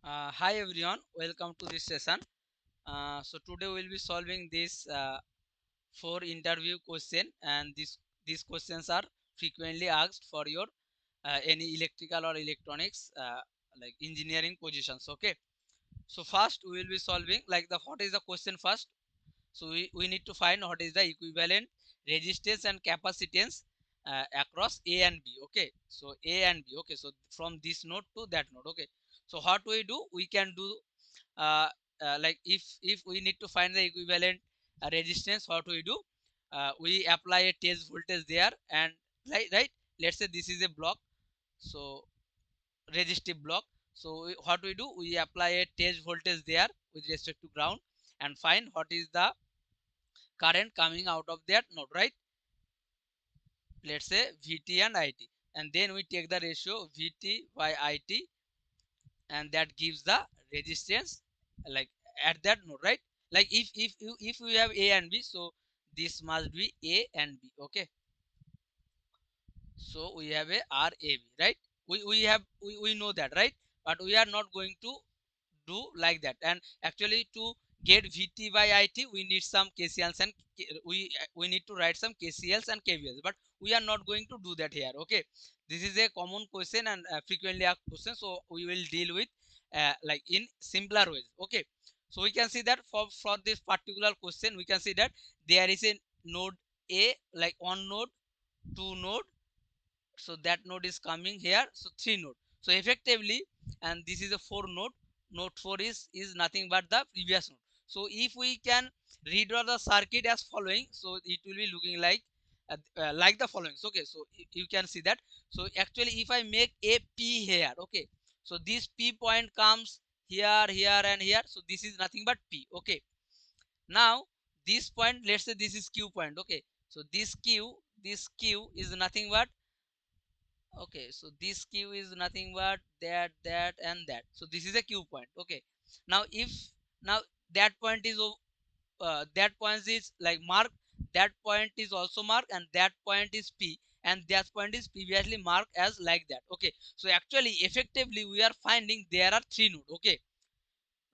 Hi everyone, welcome to this session. So today we'll be solving this four interview question, and these questions are frequently asked for your any electrical or electronics like engineering positions. Okay. So first we will be solving like the what is the question first. So we need to find what is the equivalent resistance and capacitance across A and B. Okay. So A and B. Okay. So from this node to that node. Okay. So what we do, we can do uh, like if we need to find the equivalent resistance, what we do, we apply a test voltage there, and right, let's say this is a block, so resistive block. So what we do, we apply a test voltage there with respect to ground and find what is the current coming out of that node, right? Let's say Vt and It, and then we take the ratio Vt by It, and that gives the resistance like at that node, right? Like if we have A and B, so this must be A and B. Okay. So we have a RAB, right? We know that, right? But we are not going to do like that. And actually, to get Vt by It, we need some KCLs, and we need to write some KCLs and KVLs, but we are not going to do that here. Okay. This is a common question and frequently asked question, so we will deal with like in simpler ways. Okay. So we can see that for this particular question, we can see that there is a node A, like one node, two node, so that node is coming here, so three node. So effectively, and this is a four node. Node 4 is nothing but the previous node. So if we can redraw the circuit as following, so it will be looking like the following. So, okay, so you can see that. So actually, if I make a P here, okay, so this P point comes here, here, and here, so this is nothing but P. Okay. Now this point, let's say this is Q point. Okay. So this Q is nothing but, okay, so this Q is nothing but that and that. So this is a Q point. Okay. Now if now that point is that point is like marked, that point is also marked, and that point is P, and that point is previously marked as like that. Okay. So actually effectively we are finding there are three nodes. Okay.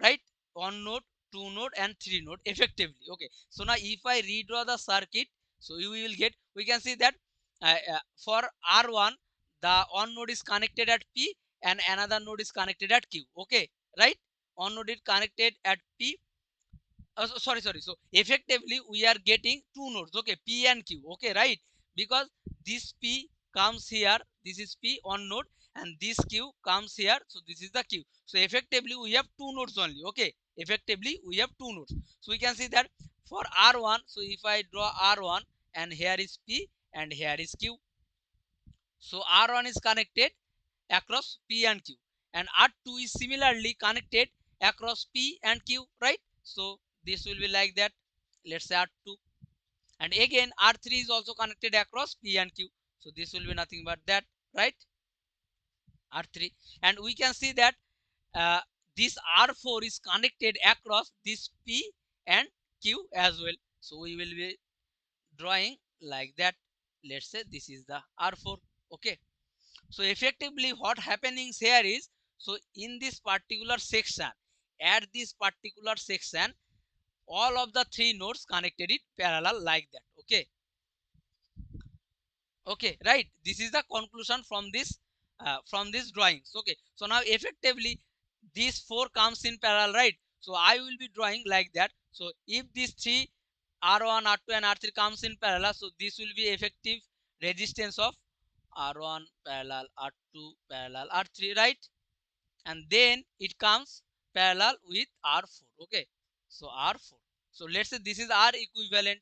Right? One node, two node, and three node effectively. Okay. So now if I redraw the circuit, so you will get, we can see that for R1, the one node is connected at P and another node is connected at Q. Okay. Right? One node is connected at P. Sorry. So effectively we are getting two nodes. Okay. P and Q. Okay. Right? Because this P comes here, this is P one node, and this Q comes here, so this is the Q. So effectively we have two nodes only. Okay. Effectively we have two nodes. So we can see that for R1, so if I draw R1, and here is P and here is Q, so R1 is connected across P and Q, and R2 is similarly connected across P and Q, right? So this will be like that. Let's say R2, and again R3 is also connected across P and Q, so this will be nothing but that, right? R3, and we can see that uh, this R4 is connected across this P and Q as well. So we will be drawing like that. Let's say this is the R4. Okay. So effectively what happenings here is, so in this particular section, at this particular section, all of the three nodes connected it parallel like that. Okay. Okay, right, this is the conclusion from this drawings. Okay, so now effectively these four comes in parallel, right? So I will be drawing like that. So if these three R1, R2, and R3 comes in parallel, so this will be effective resistance of R1 parallel R2 parallel R3, right? And then it comes parallel with R4. Okay, so R4, so let's say this is R equivalent.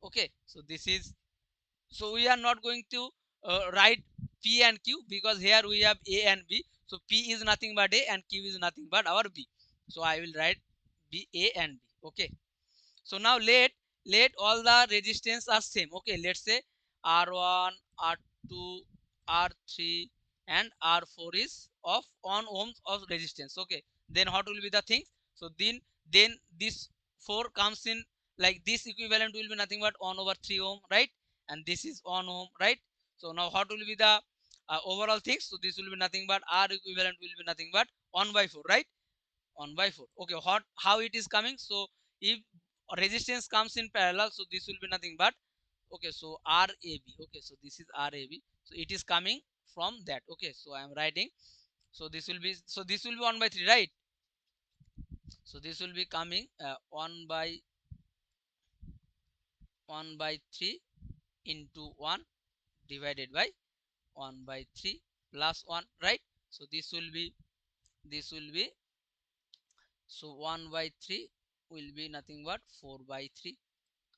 Okay, so this is, so we are not going to write P and Q, because here we have A and B. So P is nothing but A and Q is nothing but our B. So I will write B, A and B. Okay. So now let all the resistance are same. Okay. Let's say R1, R2, R3, and R4 is of 1 ohms of resistance. Okay. Then what will be the things? So then this 4 comes in, like this equivalent will be nothing but 1 over 3 ohm, right? And this is 1 ohm, right? So now what will be the overall things? So this will be nothing but R equivalent will be nothing but 1 by 4, right? 1 by 4. Okay, how it is coming? So if resistance comes in parallel, so this will be nothing but, okay, so Rab. Okay, so this is Rab. So it is coming from that. Okay, so I am writing. So this will be, so this will be 1 by 3, right? So this will be coming 1 by 3 into 1 divided by 1 by 3 plus 1, right? So this will be, so 1 by 3 will be nothing but 4 by 3.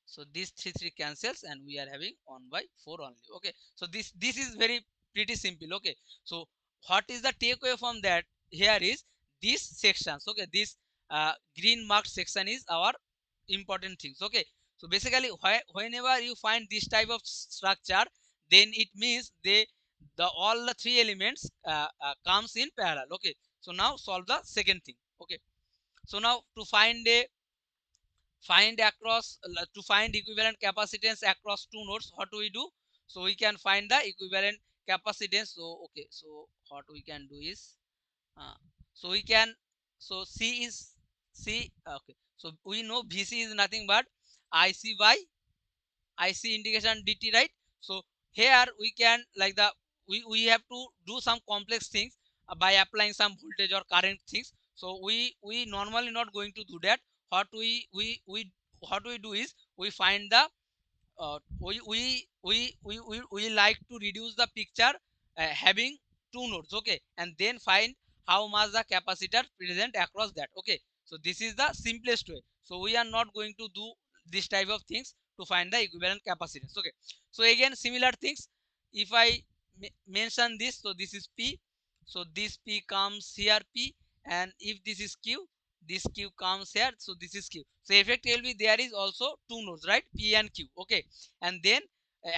So this 3 cancels and we are having 1 by 4 only. Okay, so this is very pretty simple. Okay, so what is the takeaway from that here is these sections. Okay, this green marked section is our important things. Okay, so basically whenever you find this type of structure, then it means the all the three elements comes in parallel. Okay, so now solve the second thing. Okay, so now to find equivalent capacitance across two nodes, what do we do? So we can find the equivalent capacitance. So okay, so what we can do is, uh, so we can, so C is C. Okay, so we know VC is nothing but IC by IC integration dt, right? So here we can like we have to do some complex things by applying some voltage or current things. So we normally not going to do that. What we what we do is we find the we like to reduce the picture having two nodes. Okay, and then find how much the capacitor present across that. Okay, so this is the simplest way. So we are not going to do this type of things to find the equivalent capacitance. Okay, so again similar things, if I mention this, so this is P, so this P comes here P, and if this is Q, this Q comes here, so this is Q. So effectively there is also two nodes, right? P and Q. Okay, and then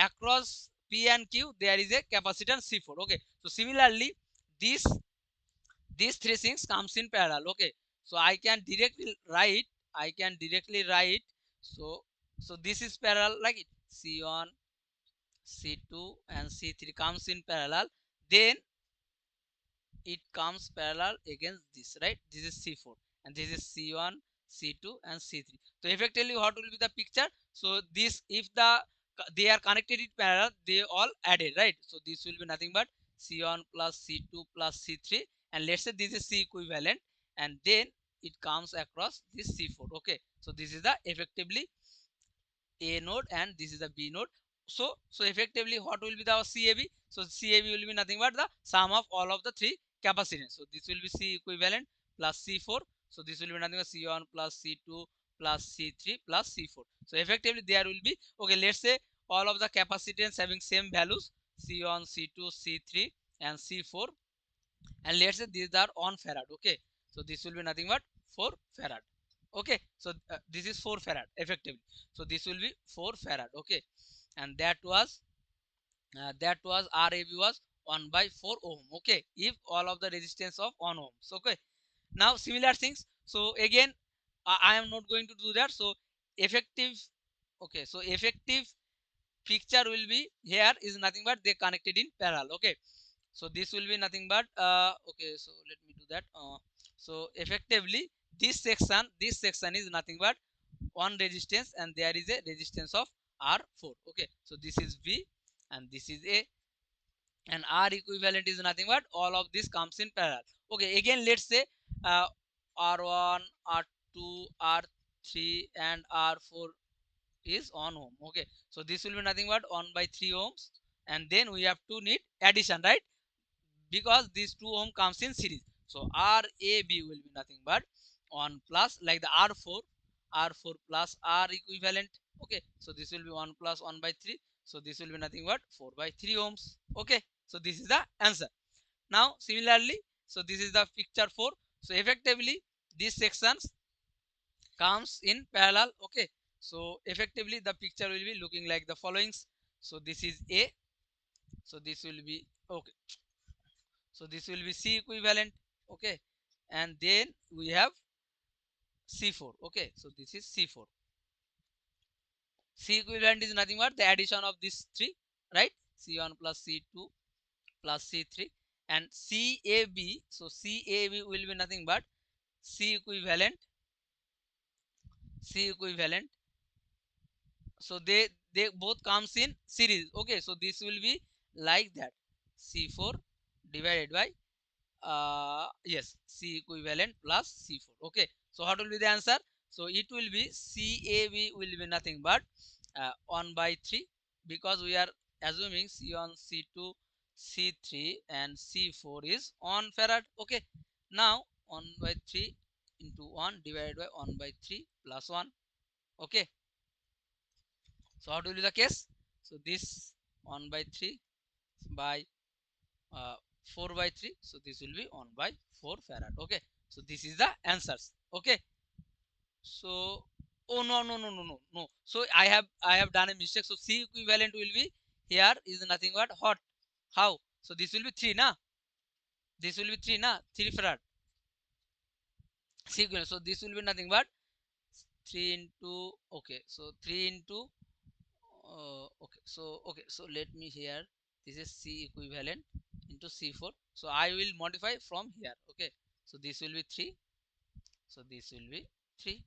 across P and Q there is a capacitance C4. Okay, so similarly this these three things comes in parallel. Okay, so I can directly write, so this is parallel like it, C1 C2 and C3 comes in parallel, then it comes parallel against this, right? This is C4 and this is C1 C2 and C3. So effectively what will be the picture? So this, if they are connected in parallel, they all added, right? So this will be nothing but C1 plus C2 plus C3, and let's say this is C equivalent, and then it comes across this C4. Okay, so this is the effectively A node and this is the B node. So effectively what will be the CAB? So CAB will be nothing but the sum of all of the three capacitance. So this will be C equivalent plus C4. So this will be nothing but C1 plus C2 plus C3 plus C4. So effectively there will be, okay, let's say all of the capacitance having same values, C1, C2, C3 and C4, and let's say these are 1 farad. Okay, so this will be nothing but 4 farad. Okay, so this is 4 farad effectively. So this will be 4 farad. Okay, and that was Rab was 1 by 4 ohm. Okay, if all of the resistance of 1 ohm. So okay, now similar things. So again I am not going to do that. So effective, okay, so effective picture will be here is nothing but they connected in parallel. Okay, so this will be nothing but okay, so let me do that. So effectively this section is nothing but one resistance, and there is a resistance of R4. Okay, so this is V and this is A, and R equivalent is nothing but all of this comes in parallel. Okay, again let's say uh, R1 R2 R3 and R4 is 1 ohm. Okay, so this will be nothing but 1 by 3 ohms, and then we have to need addition, right? Because these 2 ohm comes in series. So Rab will be nothing but 1 plus like the R4 plus R equivalent. Okay, so this will be 1 plus 1 by 3. So this will be nothing but 4 by 3 ohms. Okay, so this is the answer. Now similarly, so this is the picture 4. So effectively these sections comes in parallel. Okay, so effectively the picture will be looking like the followings. So this is A, so this will be okay, so this will be C equivalent. Okay, and then we have C4. Okay, so this is C4. C equivalent is nothing but the addition of these three, right? C1 plus C2 plus C3, and CAB. So CAB will be nothing but C equivalent, C equivalent. So they both comes in series. Okay, so this will be like that, C4 divided by yes, C equivalent plus C4. Okay, so what will be the answer? So it will be CAV will be nothing but 1 by 3, because we are assuming C1, C2, C3 and C4 is 1 farad. Okay, now 1 by 3 into 1 divided by 1 by 3 plus 1. Okay, so what will be the case? So this 1 by 3 by uh, 4 by 3, so this will be 1 by 4 farad. Okay, so this is the answers. Okay, so oh no, so I have done a mistake. So C equivalent will be here is nothing but hot. How? So this will be 3 na, this will be 3 na, 3 farad. C equivalent, so this will be nothing but 3 into, okay, so 3 into okay, so let me here, this is C equivalent into C4, so I will modify from here. Okay, so this will be 3, so this will be 3,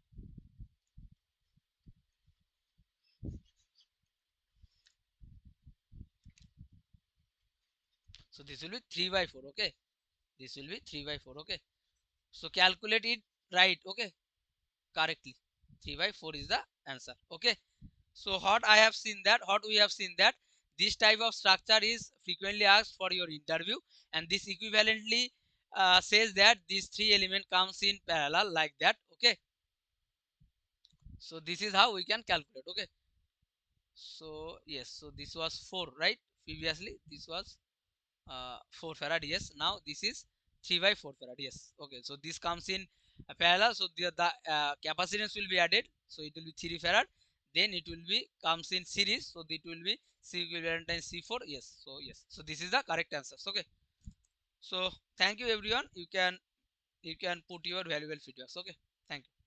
so this will be 3 by 4. Okay, this will be 3 by 4. Okay, so calculate it right. Okay, correctly, 3 by 4 is the answer. Okay, so what I have seen that, what we have seen that this type of structure is frequently asked for your interview, and this equivalently says that these three element comes in parallel like that. Okay, so this is how we can calculate. Okay, so yes, so this was 4, right? Previously this was 4 farad. Yes, now this is 3 by 4 farad. Yes, okay, so this comes in parallel, so the capacitance will be added, so it will be 3 farad, then it will be comes in series, so it will be C equivalent and C4. Yes, so yes, so this is the correct answers. Okay, so thank you everyone, you can put your valuable feedbacks. Okay, thank you.